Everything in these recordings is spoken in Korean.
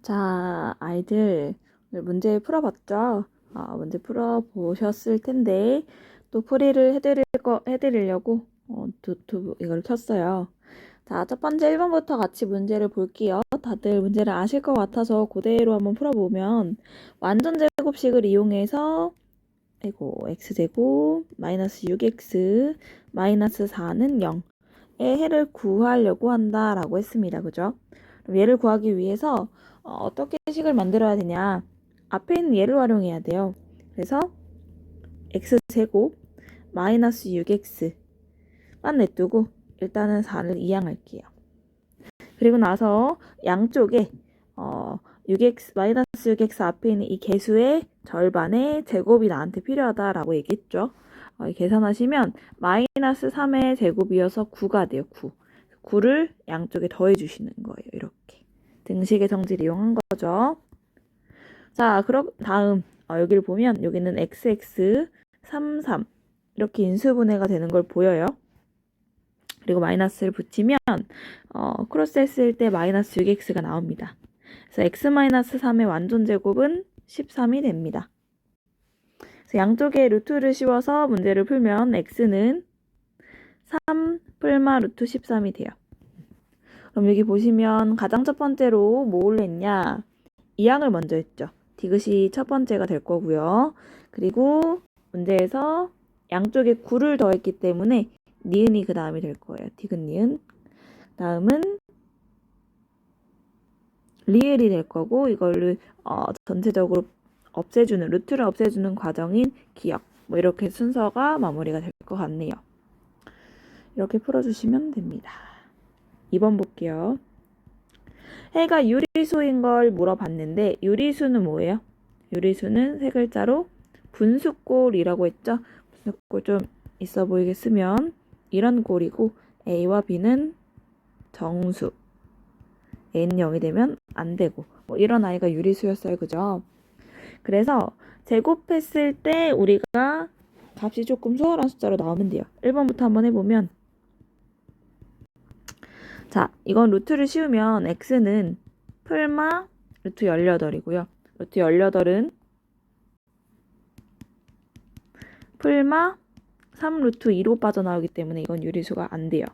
자, 아이들, 오늘 문제 풀어봤죠? 문제 풀어보셨을 텐데, 또 풀이를 해드리려고, 이걸 켰어요. 자, 첫 번째 1번부터 같이 문제를 볼게요. 다들 문제를 아실 것 같아서 그대로 한번 풀어보면, 완전 제곱식을 이용해서, x제곱, 마이너스 6x, 마이너스 4는 0의 해를 구하려고 한다라고 했습니다. 그죠? 그럼 얘를 구하기 위해서 어떻게 식을 만들어야 되냐? 앞에 있는 얘를 활용해야 돼요. 그래서 x제곱 마이너스 6x만 냅두고 일단은 4를 이항할게요. 그리고 나서 양쪽에 6x 마이너스 6x 앞에 있는 이 개수의 절반의 제곱이 나한테 필요하다라고 얘기했죠. 계산하시면 마이너스 3의 제곱이어서 9가 돼요. 9. 9를 양쪽에 더해 주시는 거예요. 이렇게. 등식의 성질 이용한 거죠. 자, 그럼 다음 여기를 보면 여기는 xx 33 이렇게 인수분해가 되는 걸 보여요. 그리고 마이너스를 붙이면 크로스 했을 때 마이너스 6x가 나옵니다. 그래서 x-3의 완전 제곱은 13이 됩니다. 그래서 양쪽에 루트를 씌워서 문제를 풀면 x는 3 풀마 루트 13이 돼요. 그럼 여기 보시면 가장 첫 번째로 뭐를 했냐? 이항을 먼저 했죠. 디귿이 첫 번째가 될 거고요. 그리고 문제에서 양쪽에 9를 더했기 때문에 니은이 그 다음이 될 거예요. 디귿 니은. 다음은 리을이 될 거고 이거를 전체적으로 없애주는 루트를 없애주는 과정인 기억. 뭐 이렇게 순서가 마무리가 될 것 같네요. 이렇게 풀어주시면 됩니다. 2번 볼게요. 해가 유리수인 걸 물어봤는데 유리수는 뭐예요? 유리수는 세 글자로 분수꼴이라고 했죠? 분수꼴 좀 있어 보이게 쓰면 이런 꼴이고 A와 B는 정수. A는 0이 되면 안 되고 뭐 이런 아이가 유리수였어요. 그죠? 그래서 제곱했을 때 우리가 값이 조금 수월한 숫자로 나오면 돼요. 1번부터 한번 해보면 자, 이건 루트를 씌우면 x는 풀마 루트 18이고요. 루트 18은 풀마 3 루트 2로 빠져나오기 때문에 이건 유리수가 안 돼요.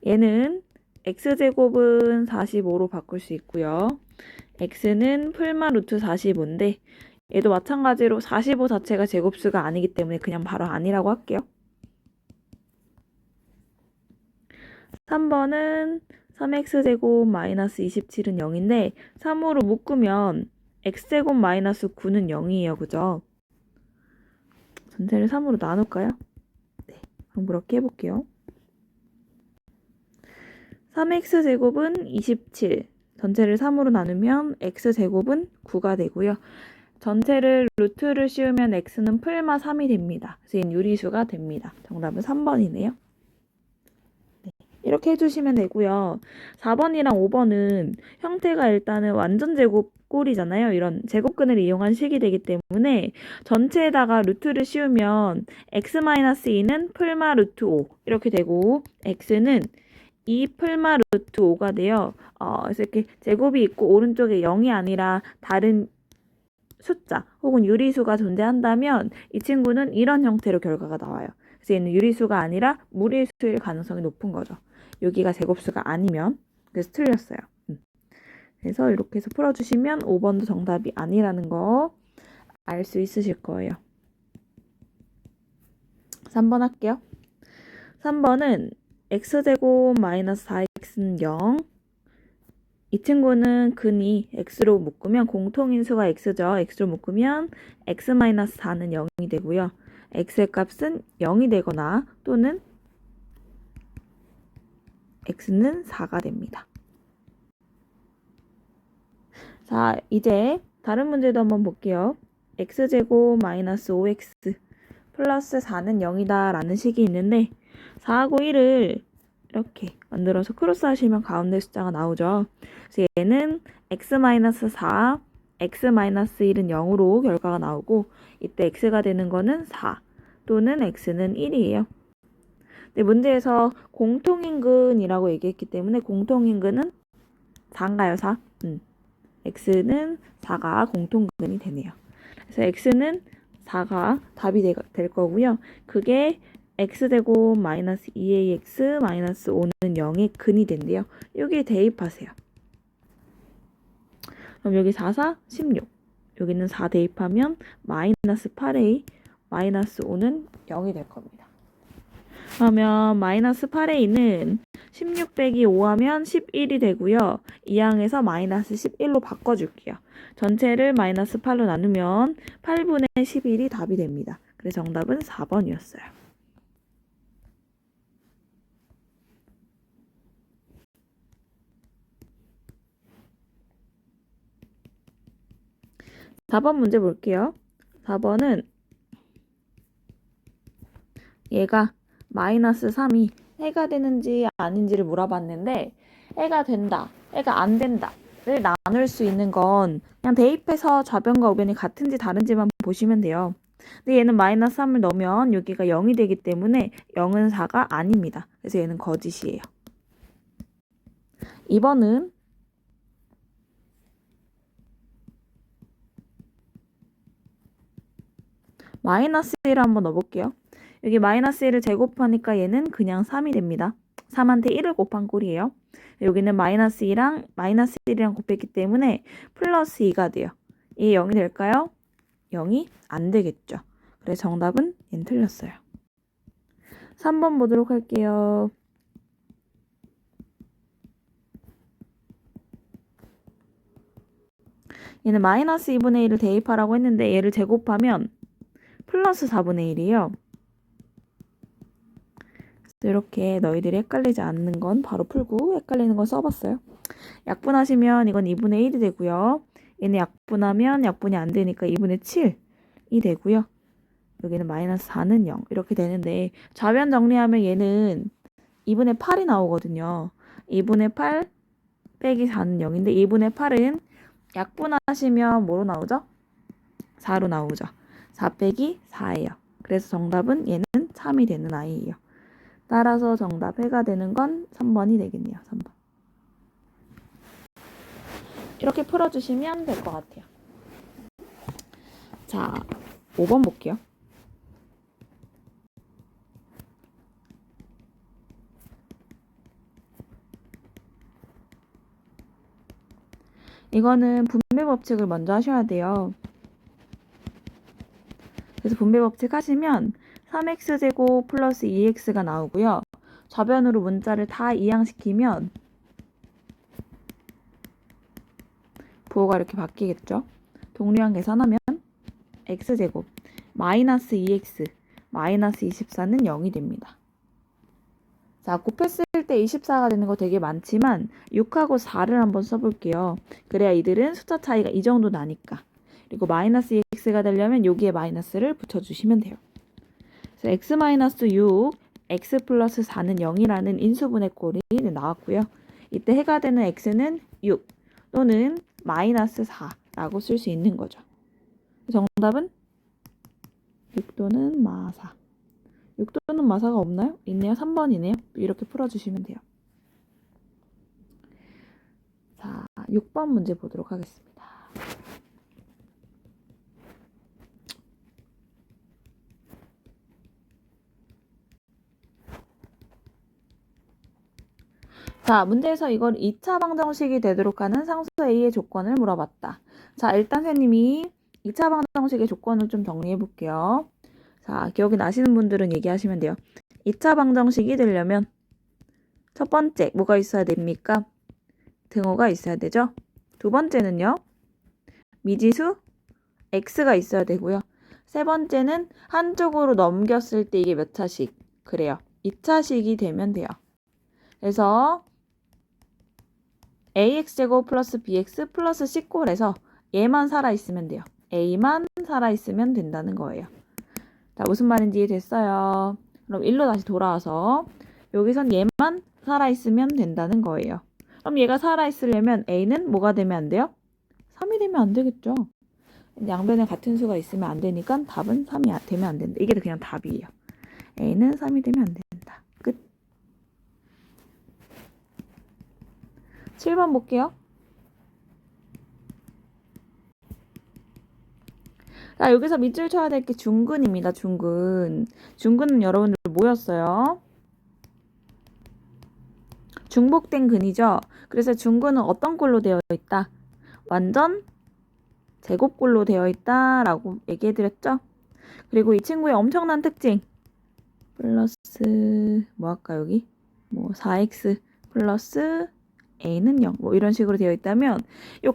얘는 x제곱은 45로 바꿀 수 있고요. x는 풀마 루트 45인데 얘도 마찬가지로 45 자체가 제곱수가 아니기 때문에 그냥 바로 아니라고 할게요. 3번은 3x제곱 마이너스 27은 0인데 3으로 묶으면 x제곱 마이너스 9는 0이에요. 그죠? 전체를 3으로 나눌까요? 네, 그럼 그렇게 해볼게요. 3x제곱은 27. 전체를 3으로 나누면 x제곱은 9가 되고요. 전체를 루트를 씌우면 x는 풀마 3이 됩니다. 그래서 얘는 유리수가 됩니다. 정답은 3번이네요. 이렇게 해주시면 되고요. 4번이랑 5번은 형태가 일단은 완전 제곱 꼴이잖아요. 이런 제곱근을 이용한 식이 되기 때문에 전체에다가 루트를 씌우면 x-2는 풀마 루트 5 이렇게 되고 x는 2 풀마 루트 5가 돼요. 그래서 이렇게 제곱이 있고 오른쪽에 0이 아니라 다른 숫자 혹은 유리수가 존재한다면 이 친구는 이런 형태로 결과가 나와요. 그래서 얘는 유리수가 아니라 무리수일 가능성이 높은 거죠. 여기가 제곱수가 아니면 그래서 틀렸어요. 그래서 이렇게 해서 풀어주시면 5번도 정답이 아니라는 거 알 수 있으실 거예요. 3번 할게요. 3번은 x제곱 마이너스 4x는 0. 이 친구는 근이 x로 묶으면 공통인수가 x죠. x로 묶으면 x-4는 0이 되고요. x의 값은 0이 되거나 또는 x는 4가 됩니다. 자, 이제 다른 문제도 한번 볼게요. x제곱 마이너스 5x 플러스 4는 0이다 라는 식이 있는데 4하고 1을 이렇게 만들어서 크로스 하시면 가운데 숫자가 나오죠. 그래서 얘는 x-4, x-1은 0으로 결과가 나오고 이때 x가 되는 거는 4 또는 x는 1이에요. 근데 문제에서 공통인근이라고 얘기했기 때문에 공통인근은 4인가요? 4? x는 4가 공통근이 되네요. 그래서 x는 4가 답이 될 거고요. 그게 x제곱 마이너스 2ax 마이너스 5는 0의 근이 된대요. 여기에 대입하세요. 그럼 여기 4, 4, 16. 여기는 4 대입하면 마이너스 8a 마이너스 5는 0이 될 겁니다. 그러면 마이너스 8a는 16 빼기 5 하면 11이 되고요. 이 항에서 마이너스 11로 바꿔줄게요. 전체를 마이너스 8로 나누면 8분의 11이 답이 됩니다. 그래서 정답은 4번이었어요. (4번) 문제 볼게요. 4번은 얘가 마이너스 3이 해가 되는지 아닌지를 물어봤는데 해가 된다, 해가 안 된다를 나눌 수 있는 건 그냥 대입해서 좌변과 우변이 같은지 다른지만 보시면 돼요. 근데 얘는 마이너스 3을 넣으면 여기가 0이 되기 때문에 0은 4가 아닙니다. 그래서 얘는 거짓이에요. 2번은 마이너스 1을 한번 넣어볼게요. 여기 마이너스 1을 제곱하니까 얘는 그냥 3이 됩니다. 3한테 1을 곱한 꼴이에요. 여기는 마이너스 2랑 마이너스 1이랑 곱했기 때문에 플러스 2가 돼요. 이게 0이 될까요? 0이 안 되겠죠. 그래서 정답은 얘는 틀렸어요. 3번 보도록 할게요. 얘는 마이너스 2분의 1을 대입하라고 했는데 얘를 제곱하면 플러스 4분의 1이에요. 이렇게 너희들이 헷갈리지 않는 건 바로 풀고 헷갈리는 건 써봤어요. 약분하시면 이건 2분의 1이 되고요. 얘는 약분하면 약분이 안 되니까 2분의 7이 되고요. 여기는 마이너스 4는 0 이렇게 되는데 좌변 정리하면 얘는 2분의 8이 나오거든요. 2분의 8 빼기 4는 0인데 2분의 8은 약분하시면 뭐로 나오죠? 4로 나오죠. 4 빼기 4예요. 그래서 정답은 얘는 3이 되는 아이예요. 따라서 정답 해가 되는 건 3번이 되겠네요. 3번. 이렇게 풀어주시면 될 것 같아요. 자, 5번 볼게요. 이거는 분배 법칙을 먼저 하셔야 돼요. 그래서 분배 법칙 하시면 3x제곱 플러스 2x가 나오고요. 좌변으로 문자를 다 이항시키면 부호가 이렇게 바뀌겠죠. 동류항 계산하면 x제곱 마이너스 2x 마이너스 24는 0이 됩니다. 자, 곱했을 때 24가 되는 거 되게 많지만 6하고 4를 한번 써볼게요. 그래야 이들은 숫자 차이가 이 정도 나니까. 그리고 마이너스 2x가 되려면 여기에 마이너스를 붙여주시면 돼요. 그래서 x 마이너스 6, x 플러스 4는 0이라는 인수분해 꼴이 나왔고요. 이때 해가 되는 x는 6 또는 마이너스 4라고 쓸 수 있는 거죠. 정답은 6 또는 마4. 6 또는 마4가 없나요? 있네요. 3번이네요. 이렇게 풀어주시면 돼요. 자, 6번 문제 보도록 하겠습니다. 자, 문제에서 이걸 2차 방정식이 되도록 하는 상수 A의 조건을 물어봤다. 자, 일단 선생님이 2차 방정식의 조건을 좀 정리해 볼게요. 자, 기억이 나시는 분들은 얘기하시면 돼요. 2차 방정식이 되려면 첫 번째 뭐가 있어야 됩니까? 등호가 있어야 되죠. 두 번째는요. 미지수 x가 있어야 되고요. 세 번째는 한쪽으로 넘겼을 때 이게 몇 차식? 그래요. 2차식이 되면 돼요. 그래서 ax제곱 플러스 bx 플러스 c꼴에서 얘만 살아있으면 돼요. a만 살아있으면 된다는 거예요. 자, 무슨 말인지 이해됐어요? 그럼 1로 다시 돌아와서 여기선 얘만 살아있으면 된다는 거예요. 그럼 얘가 살아있으려면 a는 뭐가 되면 안 돼요? 3이 되면 안 되겠죠. 양변에 같은 수가 있으면 안 되니까 답은 3이 되면 안 된다. 이게 그냥 답이에요. a는 3이 되면 안 된다. 끝. 7번 볼게요. 자, 여기서 밑줄 쳐야 될 게 중근입니다. 중근. 중근은 여러분들 뭐였어요? 중복된 근이죠. 그래서 중근은 어떤 꼴로 되어 있다? 완전 제곱꼴로 되어 있다라고 얘기해드렸죠. 그리고 이 친구의 엄청난 특징. 플러스 뭐 할까 여기? 뭐 4x 플러스 a는 0. 뭐 이런 식으로 되어 있다면 이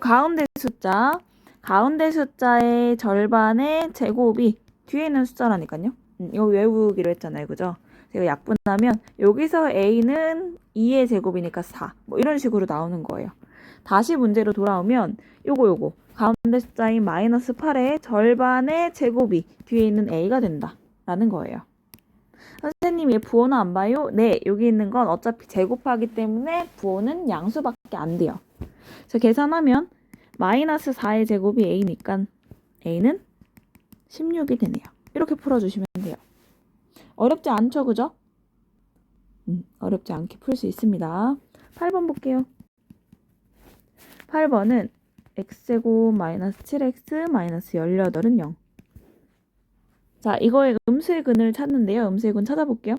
가운데 숫자의 절반의 제곱이 뒤에 있는 숫자라니까요. 이거 외우기로 했잖아요. 그죠? 제가 약분하면 여기서 a는 2의 제곱이니까 4. 뭐 이런 식으로 나오는 거예요. 다시 문제로 돌아오면 요거 가운데 숫자인 마이너스 8의 절반의 제곱이 뒤에 있는 a가 된다 라는 거예요. 선생님 얘 부호는 안 봐요? 네, 여기 있는 건 어차피 제곱하기 때문에 부호는 양수밖에 안 돼요. 그래서 계산하면 마이너스 4의 제곱이 a니까 a는 16이 되네요. 이렇게 풀어주시면 돼요. 어렵지 않죠, 그죠? 어렵지 않게 풀 수 있습니다. 8번 볼게요. 8번은 x제곱 마이너스 7x 마이너스 18은 0. 자, 이거의 음수의 근을 찾는데요. 음수의 근 찾아볼게요.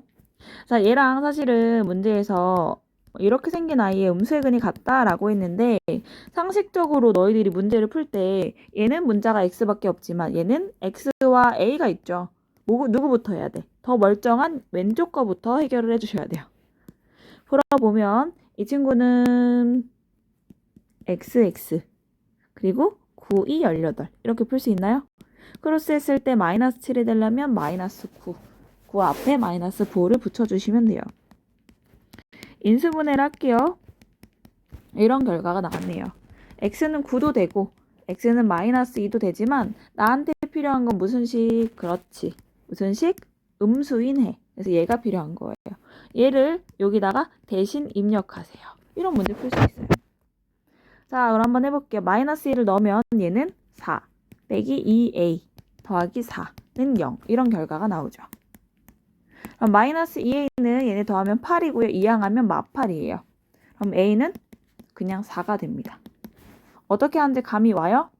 자, 얘랑 사실은 문제에서 이렇게 생긴 아이의 음수의 근이 같다라고 했는데 상식적으로 너희들이 문제를 풀 때 얘는 문자가 x밖에 없지만 얘는 x와 a가 있죠. 누구부터 해야 돼? 더 멀쩡한 왼쪽 거부터 해결을 해주셔야 돼요. 풀어보면 이 친구는 xx 그리고 9, 2, 18 이렇게 풀 수 있나요? 크로스 했을 때 마이너스 7이 되려면 마이너스 9 앞에 마이너스 9를 붙여주시면 돼요. 인수분해를 할게요. 이런 결과가 나왔네요. x는 9도 되고 x는 마이너스 2도 되지만 나한테 필요한 건 무슨 식? 그렇지. 무슨 식? 음수인 해. 그래서 얘가 필요한 거예요. 얘를 여기다가 대신 입력하세요. 이런 문제 풀 수 있어요. 자, 그럼 한번 해볼게요. 마이너스 1을 넣으면 얘는 4 빼기 2a 더하기 4는 0. 이런 결과가 나오죠. 그럼 마이너스 2a는 얘네 더하면 8이고요. 이항하면 마팔이에요. 그럼 a는 그냥 4가 됩니다. 어떻게 하는지 감이 와요?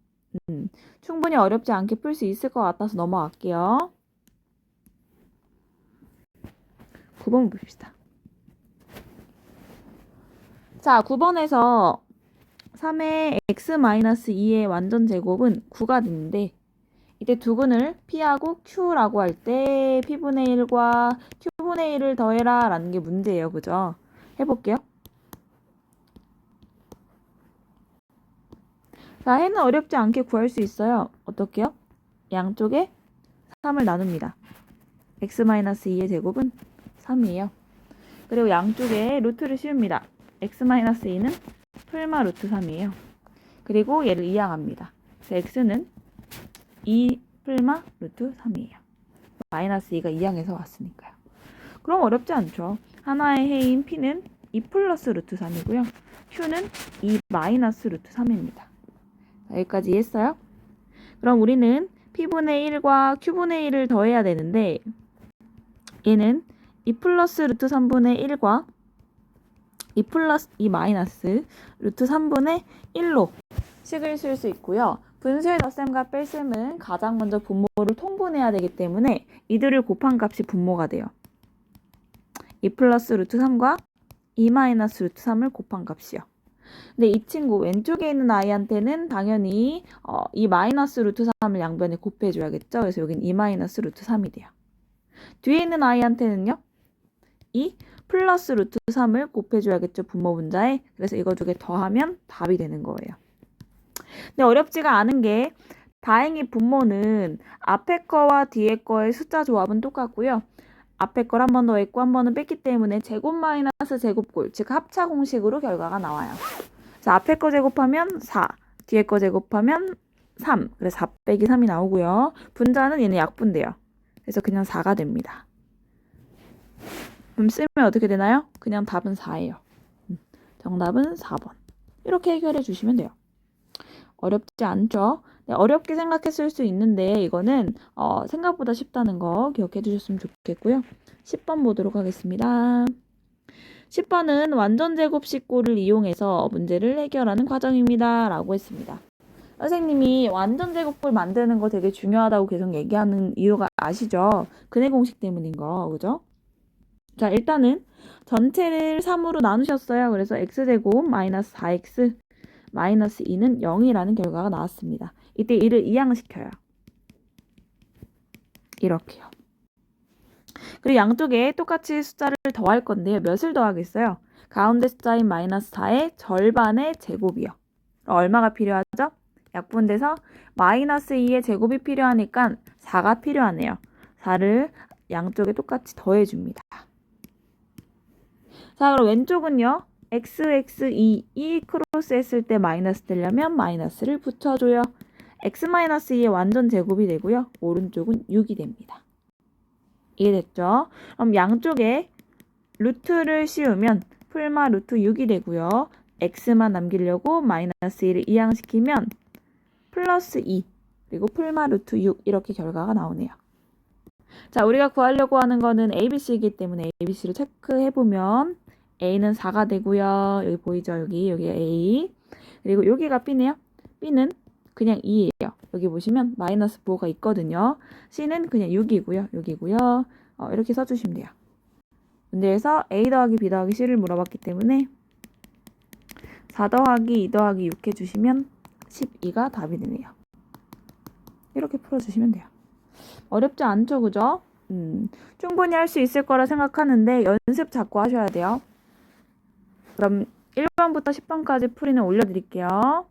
충분히 어렵지 않게 풀 수 있을 것 같아서 넘어갈게요. 9번 봅시다. 자, 9번에서 3의 x-2의 완전 제곱은 9가 되는데 이때 두 근을 p하고 q라고 할 때 p분의 1과 q분의 1을 더해라 라는 게 문제예요. 그죠? 해볼게요. 자, 해는 어렵지 않게 구할 수 있어요. 어떻게요? 양쪽에 3을 나눕니다. x-2의 제곱은 3이에요. 그리고 양쪽에 루트를 씌웁니다. x-2는 풀마 루트 3이에요. 그리고 얘를 이항합니다. 그래서 x는 2 풀마 루트 3이에요. 마이너스 2가 이항에서 왔으니까요. 그럼 어렵지 않죠. 하나의 해인 p는 2 플러스 루트 3이고요. q는 2 마이너스 루트 3입니다. 여기까지 이해했어요? 그럼 우리는 p분의 1과 q분의 1을 더해야 되는데 얘는 2 플러스 루트 3분의 1과 2 플러스 2 마이너스 루트 3분의 1로 식을 쓸 수 있고요. 분수의 덧셈과 뺄셈은 가장 먼저 분모를 통분해야 되기 때문에 이들을 곱한 값이 분모가 돼요. 2 플러스 루트 3과 2 마이너스 루트 3을 곱한 값이요. 근데 이 친구 왼쪽에 있는 아이한테는 당연히 이 마이너스 루트 3을 양변에 곱해줘야겠죠. 그래서 여긴 2 마이너스 루트 3이 돼요. 뒤에 있는 아이한테는요. 이 플러스 루트 3을 곱해줘야겠죠. 분모 분자에. 그래서 이거 두 개 더하면 답이 되는 거예요. 근데 어렵지가 않은 게 다행히 분모는 앞에 거와 뒤에 거의 숫자 조합은 똑같고요. 앞에 걸 한 번 더 했고 한 번은 뺐기 때문에 제곱 마이너스 제곱꼴, 즉 합차 공식으로 결과가 나와요. 자, 앞에 거 제곱하면 4, 뒤에 거 제곱하면 3. 그래서 4 빼기 3이 나오고요. 분자는 얘는 약분돼요. 그래서 그냥 4가 됩니다. 그럼 쓰면 어떻게 되나요? 그냥 답은 4예요. 정답은 4번. 이렇게 해결해 주시면 돼요. 어렵지 않죠? 네, 어렵게 생각했을 수 있는데 이거는 생각보다 쉽다는 거 기억해 두셨으면 좋겠고요. 10번 보도록 하겠습니다. 10번은 완전제곱식고를 이용해서 문제를 해결하는 과정입니다. 라고 했습니다. 선생님이 완전제곱을 만드는 거 되게 중요하다고 계속 얘기하는 이유가 아시죠? 근해 공식 때문인 거, 그죠? 자, 일단은 전체를 3으로 나누셨어요. 그래서 x제곱 마이너스 4x 마이너스 2는 0이라는 결과가 나왔습니다. 이때 2를 이항시켜요. 이렇게요. 그리고 양쪽에 똑같이 숫자를 더할 건데요. 몇을 더하겠어요? 가운데 숫자인 마이너스 4의 절반의 제곱이요. 얼마가 필요하죠? 약분돼서 마이너스 2의 제곱이 필요하니까 4가 필요하네요. 4를 양쪽에 똑같이 더해줍니다. 자, 그럼 왼쪽은요. xx2 이 크로스 했을 때 마이너스 되려면 마이너스를 붙여줘요. x-2의 완전 제곱이 되고요. 오른쪽은 6이 됩니다. 이해됐죠? 그럼 양쪽에 루트를 씌우면 풀마 루트 6이 되고요. x만 남기려고 마이너스 1을 이항시키면 플러스 2 그리고 풀마 루트 6 이렇게 결과가 나오네요. 자, 우리가 구하려고 하는 거는 ABC이기 때문에 ABC를 체크해보면 A는 4가 되고요. 여기 보이죠? 여기가 A. 그리고 여기가 B네요. B는 그냥 2예요. 여기 보시면 마이너스 4가 있거든요. C는 그냥 6이고요. 여기고요. 이렇게 써주시면 돼요. 문제에서 A 더하기 B 더하기 C를 물어봤기 때문에 4 더하기 2 더하기 6 해주시면 12가 답이 되네요. 이렇게 풀어주시면 돼요. 어렵지 않죠, 그죠? 충분히 할 수 있을 거라 생각하는데 연습 자꾸 하셔야 돼요. 그럼 1번부터 10번까지 풀이는 올려드릴게요.